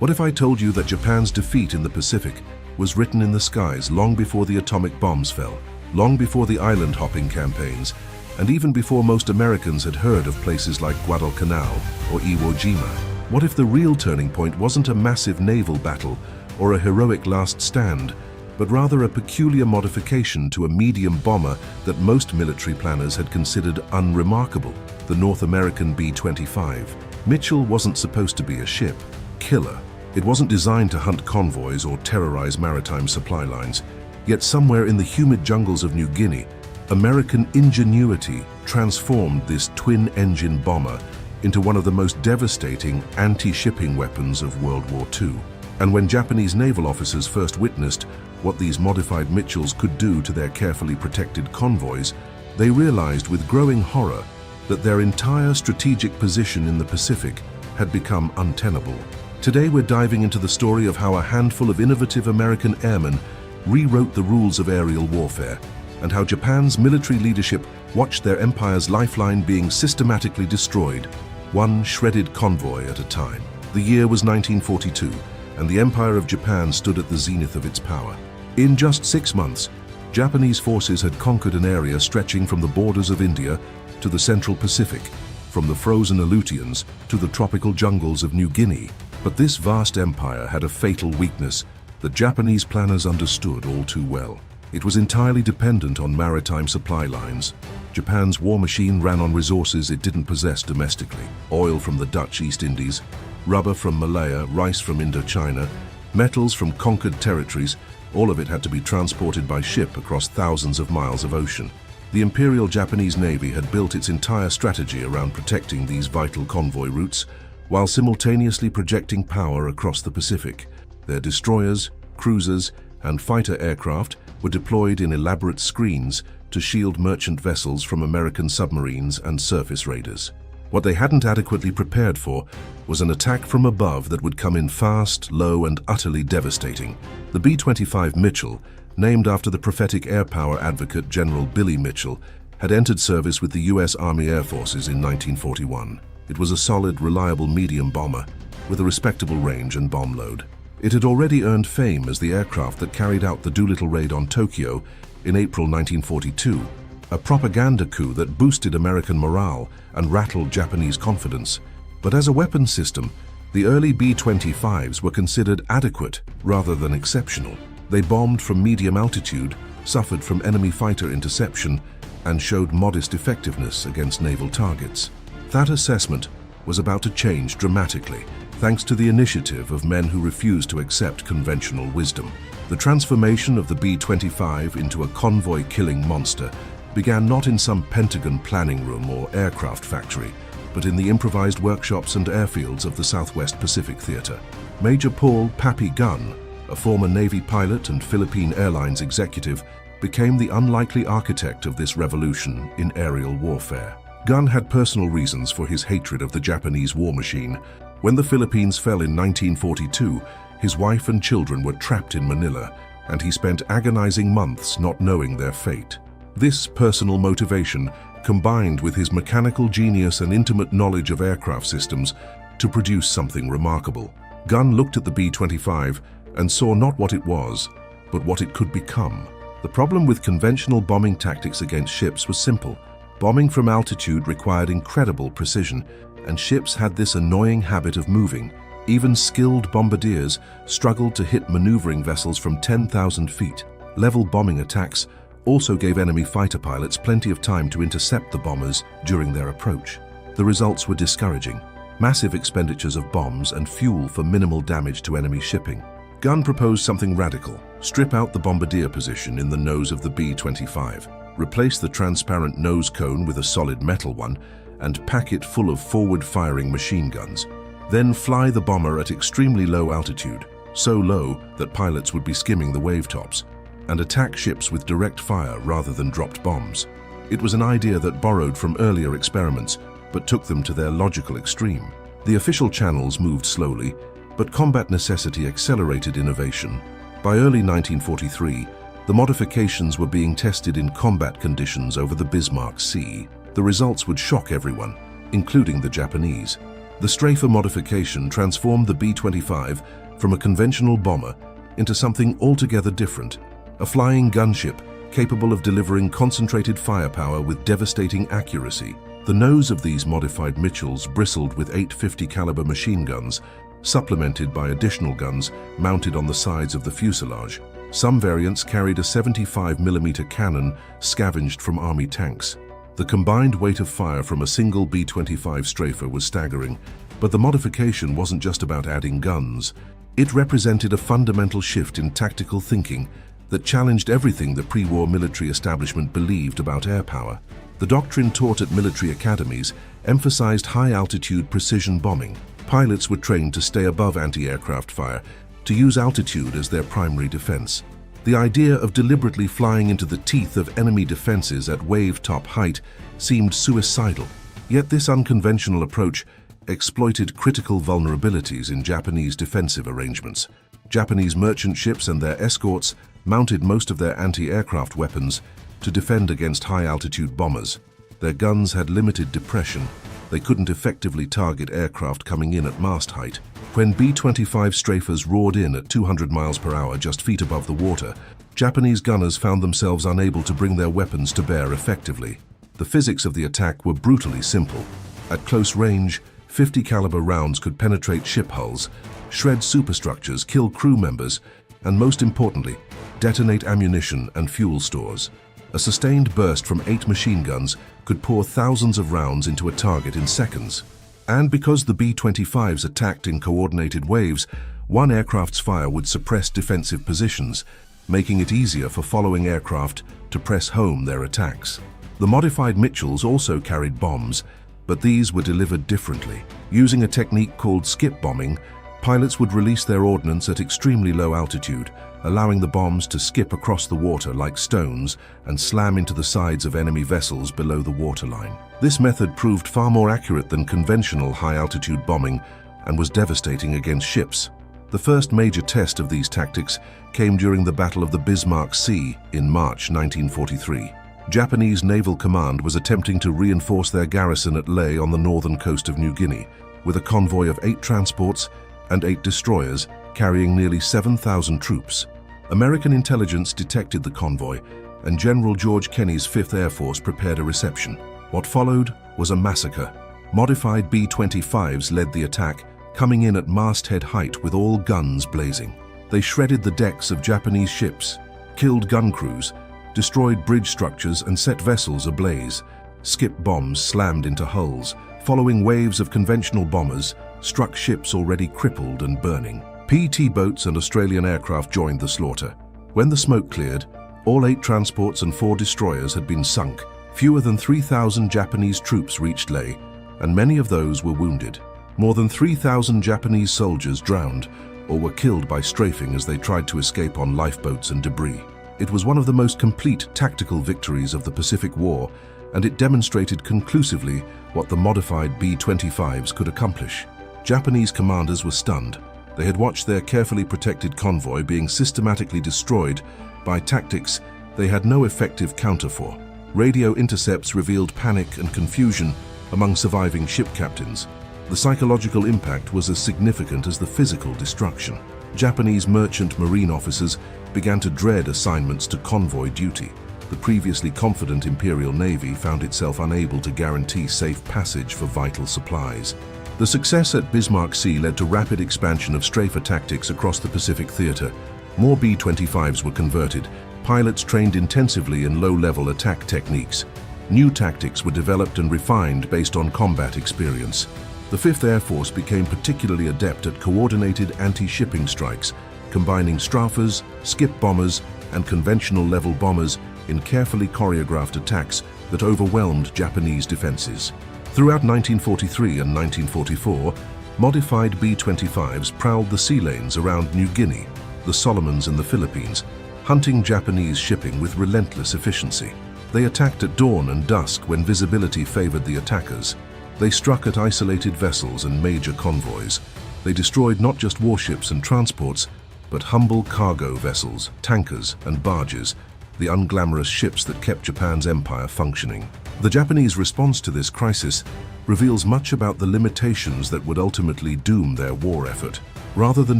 What if I told you that Japan's defeat in the Pacific was written in the skies long before the atomic bombs fell, long before the island-hopping campaigns, and even before most Americans had heard of places like Guadalcanal or Iwo Jima? What if the real turning point wasn't a massive naval battle or a heroic last stand, but rather a peculiar modification to a medium bomber that most military planners had considered unremarkable, the North American B-25? Mitchell wasn't supposed to be a ship killer. It wasn't designed to hunt convoys or terrorize maritime supply lines. Yet somewhere in the humid jungles of New Guinea, American ingenuity transformed this twin-engine bomber into one of the most devastating anti-shipping weapons of World War II. And when Japanese naval officers first witnessed what these modified Mitchells could do to their carefully protected convoys, they realized with growing horror that their entire strategic position in the Pacific had become untenable. Today we're diving into the story of how a handful of innovative American airmen rewrote the rules of aerial warfare, and how Japan's military leadership watched their empire's lifeline being systematically destroyed, one shredded convoy at a time. The year was 1942, and the Empire of Japan stood at the zenith of its power. In just 6 months, Japanese forces had conquered an area stretching from the borders of India to the Central Pacific, from the frozen Aleutians to the tropical jungles of New Guinea. But this vast empire had a fatal weakness that Japanese planners understood all too well. It was entirely dependent on maritime supply lines. Japan's war machine ran on resources it didn't possess domestically: oil from the Dutch East Indies, rubber from Malaya, rice from Indochina, metals from conquered territories. All of it had to be transported by ship across thousands of miles of ocean. The Imperial Japanese Navy had built its entire strategy around protecting these vital convoy routes, while simultaneously projecting power across the Pacific. Their destroyers, cruisers, and fighter aircraft were deployed in elaborate screens to shield merchant vessels from American submarines and surface raiders. What they hadn't adequately prepared for was an attack from above that would come in fast, low, and utterly devastating. The B-25 Mitchell, named after the prophetic air power advocate General Billy Mitchell, had entered service with the U.S. Army Air Forces in 1941. It was a solid, reliable medium bomber with a respectable range and bomb load. It had already earned fame as the aircraft that carried out the Doolittle raid on Tokyo in April 1942, a propaganda coup that boosted American morale and rattled Japanese confidence. But as a weapons system, the early B-25s were considered adequate rather than exceptional. They bombed from medium altitude, suffered from enemy fighter interception, and showed modest effectiveness against naval targets. That assessment was about to change dramatically, thanks to the initiative of men who refused to accept conventional wisdom. The transformation of the B-25 into a convoy-killing monster began not in some Pentagon planning room or aircraft factory, but in the improvised workshops and airfields of the Southwest Pacific Theater. Major Paul "Pappy" Gunn, a former Navy pilot and Philippine Airlines executive, became the unlikely architect of this revolution in aerial warfare. Gunn had personal reasons for his hatred of the Japanese war machine. When the Philippines fell in 1942, his wife and children were trapped in Manila, and he spent agonizing months not knowing their fate. This personal motivation combined with his mechanical genius and intimate knowledge of aircraft systems to produce something remarkable. Gunn looked at the B-25 and saw not what it was, but what it could become. The problem with conventional bombing tactics against ships was simple. Bombing from altitude required incredible precision, and ships had this annoying habit of moving. Even skilled bombardiers struggled to hit maneuvering vessels from 10,000 feet. Level bombing attacks also gave enemy fighter pilots plenty of time to intercept the bombers during their approach. The results were discouraging: massive expenditures of bombs and fuel for minimal damage to enemy shipping. Gunn proposed something radical: strip out the bombardier position in the nose of the B-25, replace the transparent nose cone with a solid metal one, and pack it full of forward-firing machine guns. Then fly the bomber at extremely low altitude, so low that pilots would be skimming the wave tops, and attack ships with direct fire rather than dropped bombs. It was an idea that borrowed from earlier experiments, but took them to their logical extreme. The official channels moved slowly, but combat necessity accelerated innovation. By early 1943, the modifications were being tested in combat conditions over the Bismarck Sea. The results would shock everyone, including the Japanese. The strafer modification transformed the B-25 from a conventional bomber into something altogether different, a flying gunship capable of delivering concentrated firepower with devastating accuracy. The nose of these modified Mitchells bristled with 850 caliber machine guns, supplemented by additional guns mounted on the sides of the fuselage. Some variants carried a 75mm cannon scavenged from Army tanks. The combined weight of fire from a single B-25 strafer was staggering, but the modification wasn't just about adding guns. It represented a fundamental shift in tactical thinking that challenged everything the pre-war military establishment believed about air power. The doctrine taught at military academies emphasized high-altitude precision bombing. Pilots were trained to stay above anti-aircraft fire, to use altitude as their primary defense. The idea of deliberately flying into the teeth of enemy defenses at wave-top height seemed suicidal. Yet this unconventional approach exploited critical vulnerabilities in Japanese defensive arrangements. Japanese merchant ships and their escorts mounted most of their anti-aircraft weapons to defend against high-altitude bombers. Their guns had limited depression. They couldn't effectively target aircraft coming in at mast height. When B-25 strafers roared in at 200 miles per hour just feet above the water, Japanese gunners found themselves unable to bring their weapons to bear effectively. The physics of the attack were brutally simple. At close range, 50 caliber rounds could penetrate ship hulls, shred superstructures, kill crew members, and most importantly, detonate ammunition and fuel stores. A sustained burst from 8 machine guns could pour thousands of rounds into a target in seconds. And because the B-25s attacked in coordinated waves, one aircraft's fire would suppress defensive positions, making it easier for following aircraft to press home their attacks. The modified Mitchells also carried bombs, but these were delivered differently. Using a technique called skip bombing, pilots would release their ordnance at extremely low altitude, allowing the bombs to skip across the water like stones and slam into the sides of enemy vessels below the waterline. This method proved far more accurate than conventional high-altitude bombing and was devastating against ships. The first major test of these tactics came during the Battle of the Bismarck Sea in March 1943. Japanese Naval Command was attempting to reinforce their garrison at Lae on the northern coast of New Guinea, with a convoy of 8 transports and 8 destroyers carrying nearly 7,000 troops. American intelligence detected the convoy, and General George Kenney's 5th Air Force prepared a reception. What followed was a massacre. Modified B-25s led the attack, coming in at masthead height with all guns blazing. They shredded the decks of Japanese ships, killed gun crews, destroyed bridge structures and set vessels ablaze. Skip bombs slammed into hulls, following waves of conventional bombers struck ships already crippled and burning. PT boats and Australian aircraft joined the slaughter. When the smoke cleared, all 8 transports and 4 destroyers had been sunk. Fewer than 3,000 Japanese troops reached Lae, and many of those were wounded. More than 3,000 Japanese soldiers drowned or were killed by strafing as they tried to escape on lifeboats and debris. It was one of the most complete tactical victories of the Pacific War, and it demonstrated conclusively what the modified B-25s could accomplish. Japanese commanders were stunned. They had watched their carefully protected convoy being systematically destroyed by tactics they had no effective counter for. Radio intercepts revealed panic and confusion among surviving ship captains. The psychological impact was as significant as the physical destruction. Japanese merchant marine officers began to dread assignments to convoy duty. The previously confident Imperial Navy found itself unable to guarantee safe passage for vital supplies. The success at Bismarck Sea led to rapid expansion of strafer tactics across the Pacific theater. More B-25s were converted, pilots trained intensively in low-level attack techniques. New tactics were developed and refined based on combat experience. The 5th Air Force became particularly adept at coordinated anti-shipping strikes, combining strafers, skip bombers, and conventional level bombers in carefully choreographed attacks that overwhelmed Japanese defenses. Throughout 1943 and 1944, modified B-25s prowled the sea lanes around New Guinea, the Solomons and the Philippines, hunting Japanese shipping with relentless efficiency. They attacked at dawn and dusk when visibility favored the attackers. They struck at isolated vessels and major convoys. They destroyed not just warships and transports, but humble cargo vessels, tankers, and barges, the unglamorous ships that kept Japan's empire functioning. The Japanese response to this crisis reveals much about the limitations that would ultimately doom their war effort. Rather than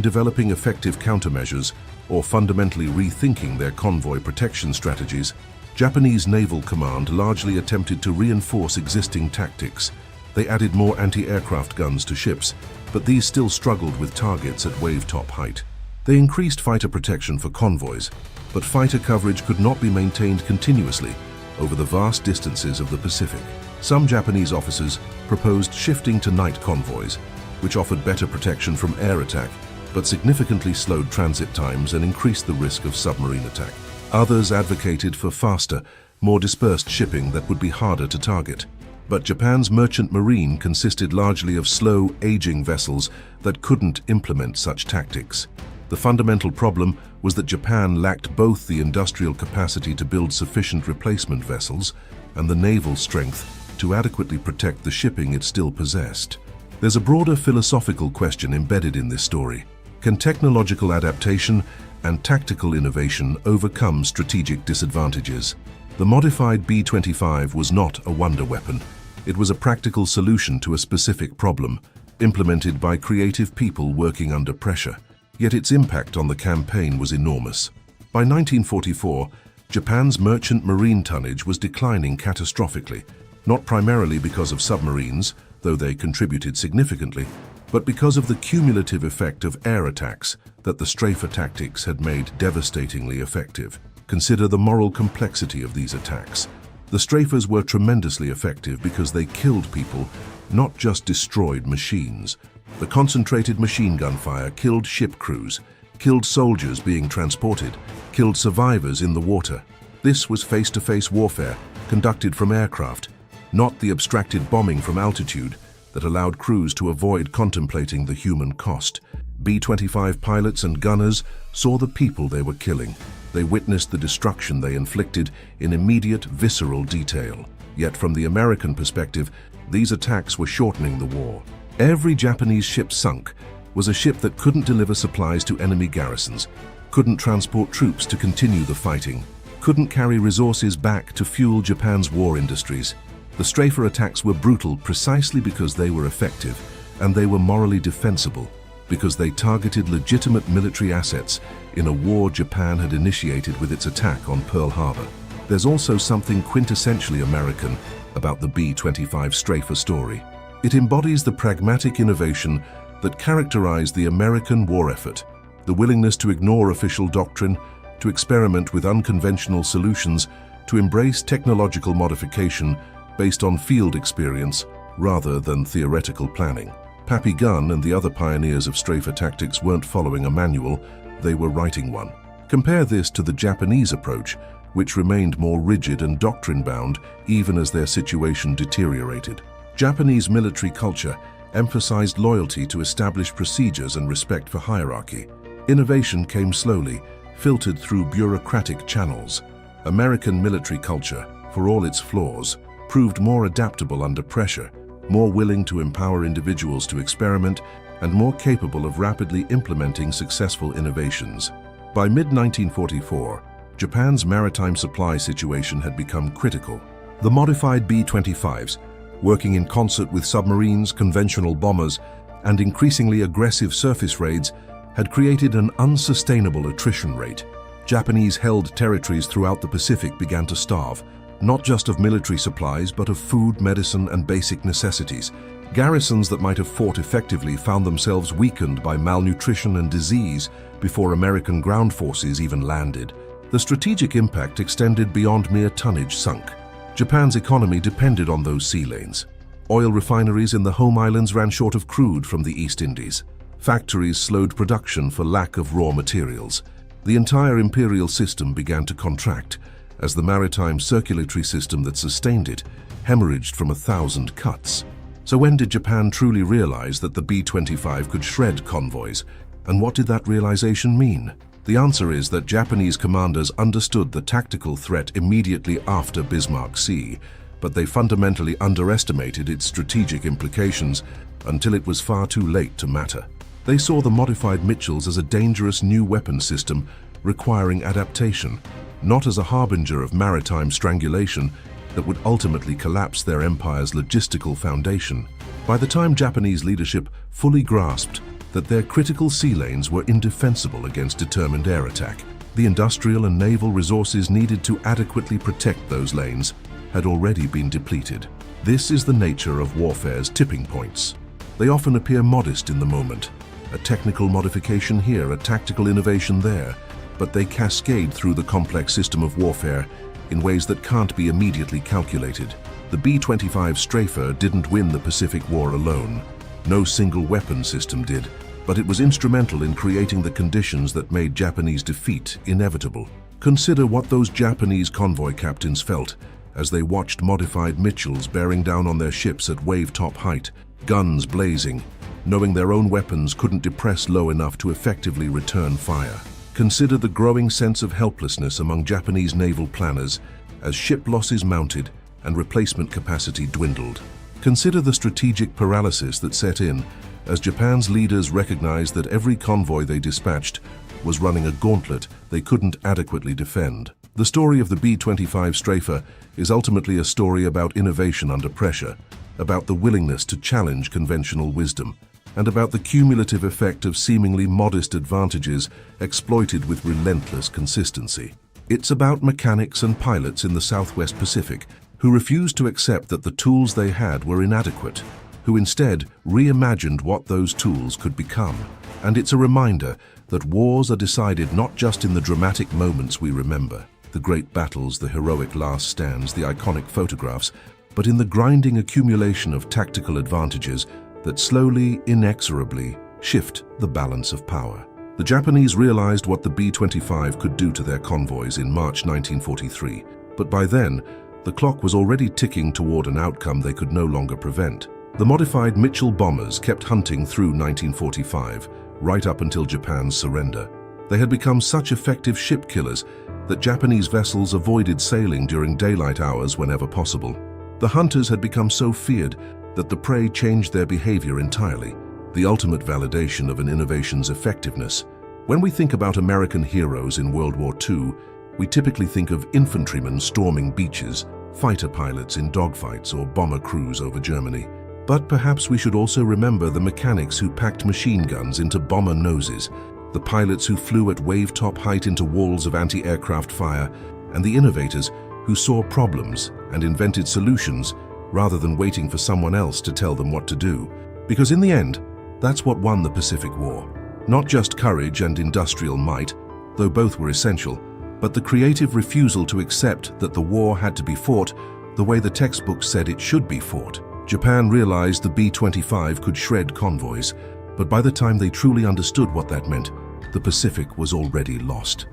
developing effective countermeasures or fundamentally rethinking their convoy protection strategies, Japanese Naval Command largely attempted to reinforce existing tactics. They added more anti-aircraft guns to ships, but these still struggled with targets at wave-top height. They increased fighter protection for convoys, but fighter coverage could not be maintained continuously over the vast distances of the Pacific. Some Japanese officers proposed shifting to night convoys, which offered better protection from air attack, but significantly slowed transit times and increased the risk of submarine attack. Others advocated for faster, more dispersed shipping that would be harder to target. But Japan's merchant marine consisted largely of slow, aging vessels that couldn't implement such tactics. The fundamental problem was that Japan lacked both the industrial capacity to build sufficient replacement vessels and the naval strength to adequately protect the shipping it still possessed. There's a broader philosophical question embedded in this story. Can technological adaptation and tactical innovation overcome strategic disadvantages? The modified B-25 was not a wonder weapon. It was a practical solution to a specific problem, implemented by creative people working under pressure. Yet its impact on the campaign was enormous. By 1944, Japan's merchant marine tonnage was declining catastrophically, not primarily because of submarines, though they contributed significantly, but because of the cumulative effect of air attacks that the strafer tactics had made devastatingly effective. Consider the moral complexity of these attacks. The strafers were tremendously effective because they killed people, not just destroyed machines. The concentrated machine gun fire killed ship crews, killed soldiers being transported, killed survivors in the water. This was face-to-face warfare conducted from aircraft, not the abstracted bombing from altitude that allowed crews to avoid contemplating the human cost. B-25 pilots and gunners saw the people they were killing. They witnessed the destruction they inflicted in immediate, visceral detail. Yet from the American perspective, these attacks were shortening the war. Every Japanese ship sunk was a ship that couldn't deliver supplies to enemy garrisons, couldn't transport troops to continue the fighting, couldn't carry resources back to fuel Japan's war industries. The strafer attacks were brutal precisely because they were effective, and they were morally defensible because they targeted legitimate military assets in a war Japan had initiated with its attack on Pearl Harbor. There's also something quintessentially American about the B-25 strafer story. It embodies the pragmatic innovation that characterized the American war effort, the willingness to ignore official doctrine, to experiment with unconventional solutions, to embrace technological modification based on field experience rather than theoretical planning. Pappy, Gunn and the other pioneers of strafer tactics weren't following a manual, they were writing one. Compare this to the Japanese approach, which remained more rigid and doctrine-bound even as their situation deteriorated. Japanese military culture emphasized loyalty to established procedures and respect for hierarchy. Innovation came slowly, filtered through bureaucratic channels. American military culture, for all its flaws, proved more adaptable under pressure, more willing to empower individuals to experiment, and more capable of rapidly implementing successful innovations. By mid-1944, Japan's maritime supply situation had become critical. The modified B-25s, working in concert with submarines, conventional bombers, and increasingly aggressive surface raids, had created an unsustainable attrition rate. Japanese-held territories throughout the Pacific began to starve, not just of military supplies, but of food, medicine, and basic necessities. Garrisons that might have fought effectively found themselves weakened by malnutrition and disease before American ground forces even landed. The strategic impact extended beyond mere tonnage sunk. Japan's economy depended on those sea lanes. Oil refineries in the home islands ran short of crude from the East Indies. Factories slowed production for lack of raw materials. The entire imperial system began to contract, as the maritime circulatory system that sustained it hemorrhaged from 1,000 cuts. So when did Japan truly realize that the B-25 could shred convoys? And what did that realization mean? The answer is that Japanese commanders understood the tactical threat immediately after Bismarck Sea, but they fundamentally underestimated its strategic implications until it was far too late to matter. They saw the modified Mitchells as a dangerous new weapon system requiring adaptation, not as a harbinger of maritime strangulation that would ultimately collapse their empire's logistical foundation. By the time Japanese leadership fully grasped that their critical sea lanes were indefensible against determined air attack, the industrial and naval resources needed to adequately protect those lanes had already been depleted. This is the nature of warfare's tipping points. They often appear modest in the moment, a technical modification here, a tactical innovation there, but they cascade through the complex system of warfare in ways that can't be immediately calculated. The B-25 strafer didn't win the Pacific War alone. No single weapon system did, but it was instrumental in creating the conditions that made Japanese defeat inevitable. Consider what those Japanese convoy captains felt as they watched modified Mitchells bearing down on their ships at wave-top height, guns blazing, knowing their own weapons couldn't depress low enough to effectively return fire. Consider the growing sense of helplessness among Japanese naval planners as ship losses mounted and replacement capacity dwindled. Consider the strategic paralysis that set in as Japan's leaders recognized that every convoy they dispatched was running a gauntlet they couldn't adequately defend. The story of the B-25 strafer is ultimately a story about innovation under pressure, about the willingness to challenge conventional wisdom, and about the cumulative effect of seemingly modest advantages exploited with relentless consistency. It's about mechanics and pilots in the Southwest Pacific who refused to accept that the tools they had were inadequate, who instead reimagined what those tools could become. And it's a reminder that wars are decided not just in the dramatic moments we remember, the great battles, the heroic last stands, the iconic photographs, but in the grinding accumulation of tactical advantages that slowly, inexorably shift the balance of power. The Japanese realized what the B-25 could do to their convoys in March 1943, but by then, the clock was already ticking toward an outcome they could no longer prevent. The modified Mitchell bombers kept hunting through 1945, right up until Japan's surrender. They had become such effective ship killers that Japanese vessels avoided sailing during daylight hours whenever possible. The hunters had become so feared that the prey changed their behavior entirely, the ultimate validation of an innovation's effectiveness. When we think about American heroes in World War II, we typically think of infantrymen storming beaches, fighter pilots in dogfights, or bomber crews over Germany. But perhaps we should also remember the mechanics who packed machine guns into bomber noses, the pilots who flew at wave-top height into walls of anti-aircraft fire, and the innovators who saw problems and invented solutions rather than waiting for someone else to tell them what to do. Because in the end, that's what won the Pacific War. Not just courage and industrial might, though both were essential, but the creative refusal to accept that the war had to be fought the way the textbooks said it should be fought. Japan realized the B-25 could shred convoys, but by the time they truly understood what that meant, the Pacific was already lost.